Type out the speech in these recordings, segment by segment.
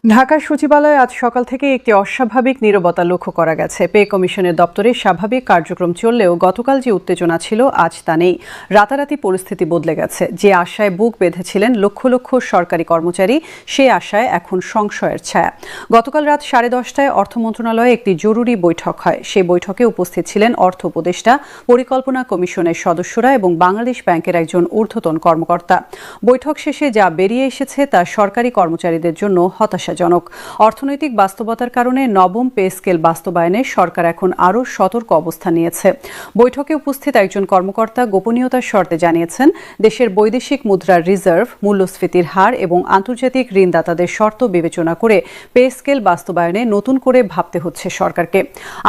ঢাকা সচিবালয়ে আজ সকাল থেকে একটি অস্বাভাবিক নীরবতা লক্ষ্য করা গেছে। পে কমিশনের দপ্তরে স্বাভাবিক কার্যক্রম চললেও গতকাল যে উত্তেজনা ছিল আজ তা নেই। রাতারাতি পরিস্থিতি বদলে গেছে। যে আশায় বুক বেঁধেছিলেন লক্ষ লক্ষ সরকারি কর্মচারী, সে আশায় এখন সংশয়ের ছায়া। গতকাল রাত 10:30টায় অর্থ মন্ত্রণালয়ে একটি জরুরি বৈঠক হয়। সেই বৈঠকে উপস্থিত ছিলেন অর্থ উপদেষ্টা, পরিকল্পনা কমিশনের সদস্যরা এবং বাংলাদেশ ব্যাংকের একজন ঊর্ধ্বতন কর্মকর্তা। বৈঠক শেষে যা বেরিয়ে এসেছে তা সরকারি কর্মচারীদের জন্য হতাশা। অর্থনৈতিক বাস্তবতার কারণে নবম পে স্কেল বাস্তবায়নে সরকার এখন আরও সতর্ক অবস্থান নিয়েছে। বৈঠকে উপস্থিত একজন কর্মকর্তা গোপনীয়তার শর্তে জানিয়েছেন, দেশের বৈদেশিক মুদ্রার রিজার্ভ, মূল্যস্ফীতির হার এবং আন্তর্জাতিক ঋণদাতাদের শর্ত বিবেচনা করে পে স্কেল বাস্তবায়নে নতুন করে ভাবতে হচ্ছে সরকারকে।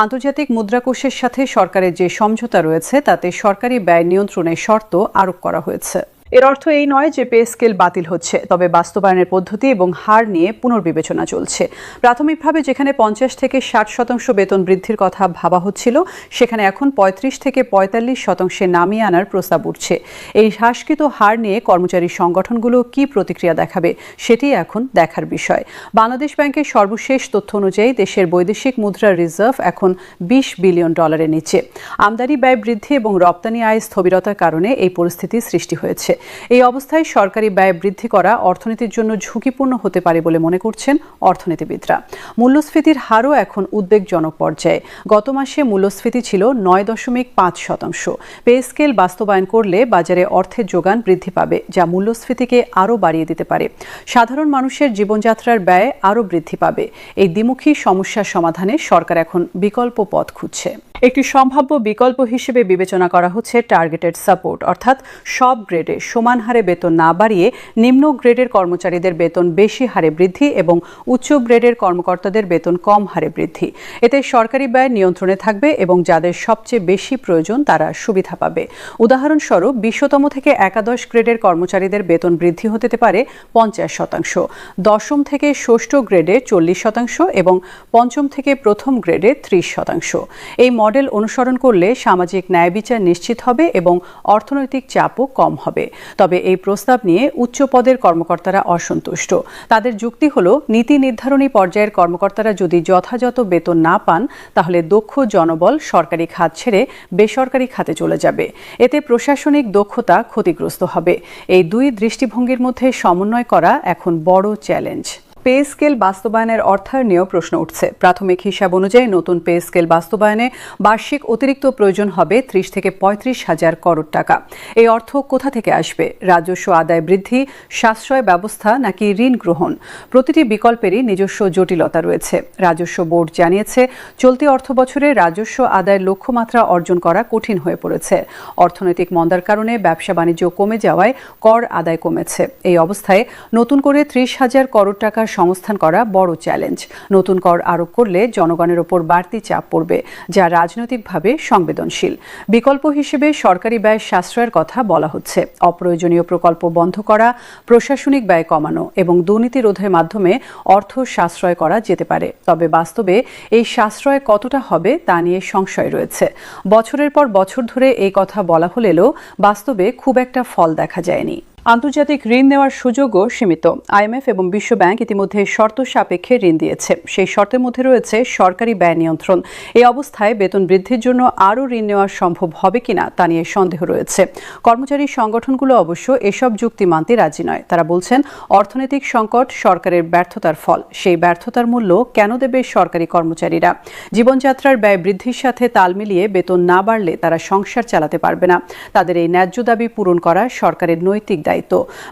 আন্তর্জাতিক মুদ্রাকোষের সাথে সরকারের যে সমঝোতা রয়েছে তাতে সরকারি ব্যয় নিয়ন্ত্রণের শর্ত আরোপ করা হয়েছে। এর অর্থ এই নয় যে পে স্কেল বাতিল হচ্ছে, তবে বাস্তবায়নের পদ্ধতি এবং হার নিয়ে পুনর্বিবেচনা চলছে। প্রাথমিকভাবে যেখানে 50 থেকে 60% বেতন বৃদ্ধির কথা ভাবা হচ্ছিল, সেখানে এখন 35 থেকে 45% নামিয়ে আনার প্রস্তাব উঠছে। এই হ্রাসকৃত হার নিয়ে কর্মচারী সংগঠনগুলো কি প্রতিক্রিয়া দেখাবে, সেটি এখন দেখার বিষয়। বাংলাদেশ ব্যাংকের সর্বশেষ তথ্য অনুযায়ী দেশের বৈদেশিক মুদ্রার রিজার্ভ এখন $20 বিলিয়ন নিচে। আমদানি ব্যয় বৃদ্ধি এবং রপ্তানি আয় স্থবিরতার কারণে এই পরিস্থিতি সৃষ্টি হয়েছে। এই অবস্থায় সরকারি ব্যয় বৃদ্ধি করা অর্থনীতির জন্য ঝুঁকিপূর্ণ হতে পারে বলে মনে করছেন অর্থনীতিবিদরা। মূল্যস্ফীতির হারও এখন উদ্বেগজনক পর্যায়ে। গত মাসে মূল্যস্ফীতি ছিল 9.5%। পে স্কেল বাস্তবায়ন করলে বাজারে অর্থের যোগান বৃদ্ধি পাবে, যা মূল্যস্ফীতিকে আরও বাড়িয়ে দিতে পারে। সাধারণ মানুষের জীবনযাত্রার ব্যয় আরও বৃদ্ধি পাবে। এই দ্বিমুখী সমস্যার সমাধানে সরকার এখন বিকল্প পথ খুঁজছে। একটি সম্ভাব্য বিকল্প হিসেবে বিবেচনা করা হচ্ছে টার্গেটেড সাপোর্ট, অর্থাৎ সব গ্রেডে সমান হারে বেতন না বাড়িয়ে নিম্ন গ্রেডের কর্মচারীদের বেতন বেশি হারে বৃদ্ধি এবং উচ্চ গ্রেডের কর্মকর্তাদের বেতন কম হারে বৃদ্ধি। এতে সরকারি ব্যয় নিয়ন্ত্রণে থাকবে এবং যাদের সবচেয়ে বেশি প্রয়োজন তারা সুবিধা পাবে। উদাহরণস্বরূপ 20তম থেকে একাদশ গ্রেডের কর্মচারীদের বেতন বৃদ্ধি হতে পারে 50%, দশম থেকে ষষ্ঠ গ্রেডে 40% এবং পঞ্চম থেকে প্রথম গ্রেডে 30%। এই মডেল অনুসরণ করলে সামাজিক ন্যায় বিচার নিশ্চিত হবে এবং অর্থনৈতিক চাপও কম হবে। তবে এই প্রস্তাব নিয়ে উচ্চ পদের কর্মকর্তারা অসন্তুষ্ট। তাদের যুক্তি হল, নীতি নির্ধারণী পর্যায়ের কর্মকর্তারা যদি যথাযথ বেতন না পান, তাহলে দক্ষ জনবল সরকারি খাত ছেড়ে বেসরকারি খাতে চলে যাবে। এতে প্রশাসনিক দক্ষতা ক্ষতিগ্রস্ত হবে। এই দুই দৃষ্টিভঙ্গির মধ্যে সমন্বয় করা এখন বড় চ্যালেঞ্জ। পে স্কেল বাস্তবায়নের অর্থায়নেও প্রশ্ন উঠছে। প্রাথমিক হিসাব অনুযায়ী নতুন পে স্কেল বাস্তবায়নে বার্ষিক অতিরিক্ত প্রয়োজন হবে 30 থেকে 35 হাজার করোড় টাকা। এই অর্থ কোথা থেকে আসবে? রাজস্ব আদায় বৃদ্ধি, সাশ্রয় ব্যবস্থা নাকি ঋণ গ্রহণ? প্রতিটি বিকল্পেরই নিজস্ব জটিলতা রয়েছে। রাজস্ব বোর্ড জানিয়েছে, চলতি অর্থবছরে রাজস্ব আদায়ের লক্ষ্যমাত্রা অর্জন করা কঠিন হয়ে পড়েছে। অর্থনৈতিক মন্দার কারণে ব্যবসা বাণিজ্য কমে যাওয়ায় কর আদায় কমেছে। এই অবস্থায় নতুন করে 30 হাজার করোড় টাকার সংস্থান করা বড় চ্যালেঞ্জ। নতুন কর আরোপ করলে জনগণের ওপর বাড়তি চাপ পড়বে, যা রাজনৈতিকভাবে সংবেদনশীল। বিকল্প হিসেবে সরকারি ব্যয় সাশ্রয়ের কথা বলা হচ্ছে। অপ্রয়োজনীয় প্রকল্প বন্ধ করা, প্রশাসনিক ব্যয় কমানো এবং দুর্নীতি রোধের মাধ্যমে অর্থ সাশ্রয় করা যেতে পারে। তবে বাস্তবে এই সাশ্রয় কতটা হবে তা নিয়ে সংশয় রয়েছে। বছরের পর বছর ধরে এই কথা বলা হলেও বাস্তবে খুব একটা ফল দেখা যায়নি। আন্তর্জাতিক ঋণ নেওয়ার সুযোগও সীমিত। IMF এবং বিশ্ব ব্যাংক ইতিমধ্যে শর্ত সাপেক্ষে ঋণ দিয়েছে। সেই শর্তের মধ্যে রয়েছে সরকারি ব্যয় নিয়ন্ত্রণ। এই অবস্থায় বেতন বৃদ্ধির জন্য আরও ঋণ নেওয়া সম্ভব হবে কিনা তা নিয়ে সন্দেহ রয়েছে। কর্মচারী সংগঠনগুলো অবশ্য এসব যুক্তি মানতে রাজি নয়। তারা বলছেন, অর্থনৈতিক সংকট সরকারের ব্যর্থতার ফল। সেই ব্যর্থতার মূল্য কেন দেবে সরকারি কর্মচারীরা? জীবনযাত্রার ব্যয় বৃদ্ধির সাথে তাল মিলিয়ে বেতন না বাড়লে তারা সংসার চালাতে পারবে না। তাদের এই ন্যায্য দাবি পূরণ করা সরকারের নৈতিক দায়িত্ব।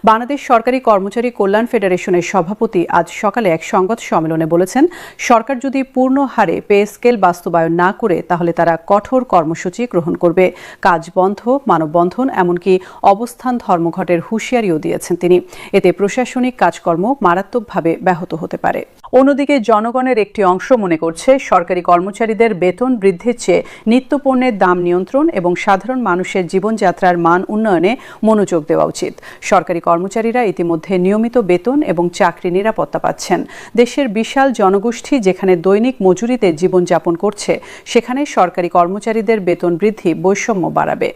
বাংলাদেশ সরকারি কর্মচারী কল্যাণ ফেডারেশনের সভাপতি আজ সকালে এক সংবাদ সম্মেলনে বলেছেন, সরকার যদি পূর্ণ হারে পে স্কেল বাস্তবায়ন না করে তাহলে তারা কঠোর কর্মসূচি গ্রহণ করবে। কাজ বন্ধ, মানববন্ধন, এমনকি অবস্থান ধর্মঘটের হুঁশিয়ারিও দিয়েছেন তিনি। এতে প্রশাসনিক কাজকর্ম মারাত্মকভাবে ব্যাহত হতে পারে। অন্যদিকে জনগণের একটি অংশ মনে করছে সরকারি কর্মচারীদের বেতন বৃদ্ধির চেয়ে নিত্যপণ্যের দাম নিয়ন্ত্রণ এবং সাধারণ মানুষের জীবনযাত্রার মান উন্নয়নে মনোযোগ দেওয়া উচিত। সরকারি কর্মচারীরা ইতিমধ্যে নিয়মিত বেতন এবং চাকরি নিরাপত্তা পাচ্ছেন। দেশের বিশাল জনগোষ্ঠী যেখানে দৈনিক মজুরিতে জীবনযাপন করছে, সেখানে সরকারি কর্মচারীদের বেতন বৃদ্ধি বৈষম্য বাড়াবে।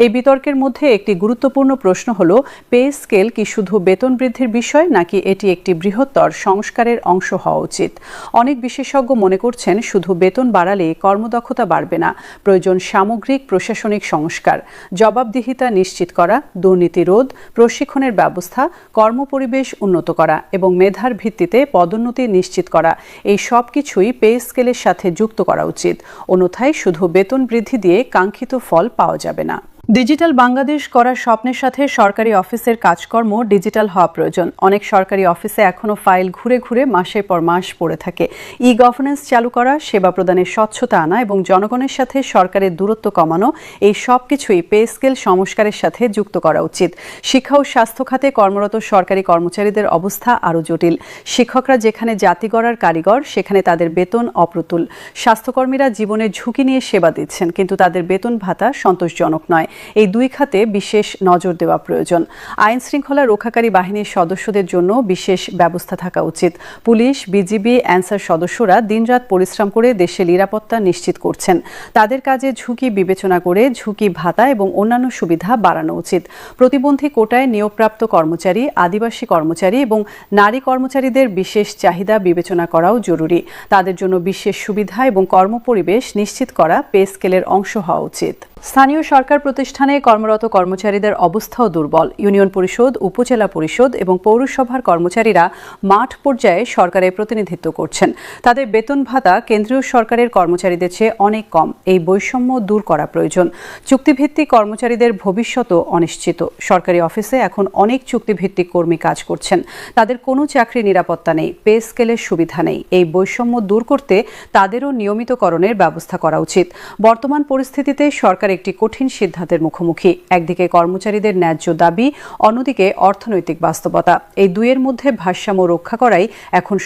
এই বিতর্কের মধ্যে একটি গুরুত্বপূর্ণ প্রশ্ন হল, পে স্কেল কি শুধু বেতন বৃদ্ধির বিষয় নাকি এটি একটি বৃহত্তর সংস্কারের অংশ হওয়া উচিত? অনেক বিশেষজ্ঞ মনে করছেন শুধু বেতন বাড়ালে কর্মদক্ষতা বাড়বে না, প্রয়োজন সামগ্রিক প্রশাসনিক সংস্কার, জবাবদিহিতা নিশ্চিত করা, দুর্নীতি রোধ, প্রশিক্ষণের ব্যবস্থা, কর্মপরিবেশ উন্নত করা এবং মেধার ভিত্তিতে পদোন্নতি নিশ্চিত করা। এই সব কিছুই পে স্কেলের সাথে যুক্ত করা উচিত। অন্যথায় শুধু বেতন বৃদ্ধি দিয়ে কাঙ্ক্ষিত ফল পাওয়া যাবে না। ডিজিটাল বাংলাদেশ করার স্বপ্নের সাথে সরকারি অফিসের কাজকর্ম ডিজিটাল হওয়া প্রয়োজন। অনেক সরকারি অফিসে এখনও ফাইল ঘুরে ঘুরে মাসের পর মাস পড়ে থাকে। ই গভর্নেন্স চালু করা, সেবা প্রদানের স্বচ্ছতা আনা এবং জনগণের সাথে সরকারের দূরত্ব কমানো, এই সব কিছুই পে স্কেল সংস্কারের সাথে যুক্ত করা উচিত। শিক্ষা ও স্বাস্থ্য খাতে কর্মরত সরকারি কর্মচারীদের অবস্থা আরও জটিল। শিক্ষকরা যেখানে জাতি গড়ার কারিগর, সেখানে তাদের বেতন অপ্রতুল। স্বাস্থ্যকর্মীরা জীবনের ঝুঁকি নিয়ে সেবা দিচ্ছেন, কিন্তু তাদের বেতন ভাতা সন্তোষজনক নয়। এই দুই খাতে বিশেষ নজর দেওয়া প্রয়োজন। আইন শৃঙ্খলা রক্ষাকারী বাহিনীর সদস্যদের জন্য বিশেষ ব্যবস্থা থাকা উচিত। পুলিশ, বিজিবি, অ্যানসার সদস্যরা দিনরাত পরিশ্রম করে দেশের নিরাপত্তা নিশ্চিত করছেন। তাদের কাজে ঝুঁকি বিবেচনা করে ঝুঁকি ভাতা এবং অন্যান্য সুবিধা বাড়ানো উচিত। প্রতিবন্ধী কোটায় নিয়োগপ্রাপ্ত কর্মচারী, আদিবাসী কর্মচারী এবং নারী কর্মচারীদের বিশেষ চাহিদা বিবেচনা করাও জরুরি। তাদের জন্য বিশেষ সুবিধা এবং কর্মপরিবেশ নিশ্চিত করা পে স্কেলের অংশ হওয়া উচিত। স্থানীয় সরকার প্রতিষ্ঠানে কর্মরত কর্মচারীদের অবস্থাও দুর্বল। ইউনিয়ন পরিষদ, উপজেলা পরিষদ এবং পৌরসভার কর্মচারীরা মাঠ পর্যায়ে সরকারের প্রতিনিধিত্ব করছেন। তাদের বেতন ভাতা কেন্দ্রীয় সরকারের কর্মচারীদের চেয়ে অনেক কম। এই বৈষম্য দূর করা প্রয়োজন। চুক্তিভিত্তিক কর্মচারীদের ভবিষ্যৎও অনিশ্চিত। সরকারি অফিসে এখন অনেক চুক্তিভিত্তিক কর্মী কাজ করছেন। তাদের কোনো চাকরি নিরাপত্তা নেই, পে স্কেলের সুবিধা নেই। এই বৈষম্য দূর করতে তাদেরও নিয়মিতকরণের ব্যবস্থা করা উচিত। বর্তমান পরিস্থিতিতে সরকার একটি কঠিন সিদ্ধান্তের মুখোমুখি। একদিকে কর্মচারীদের ন্যায্য দাবি, অন্যদিকে অর্থনৈতিক বাস্তবতা। এই দুইয়ের মধ্যে ভারসাম্য রক্ষা করাই এখন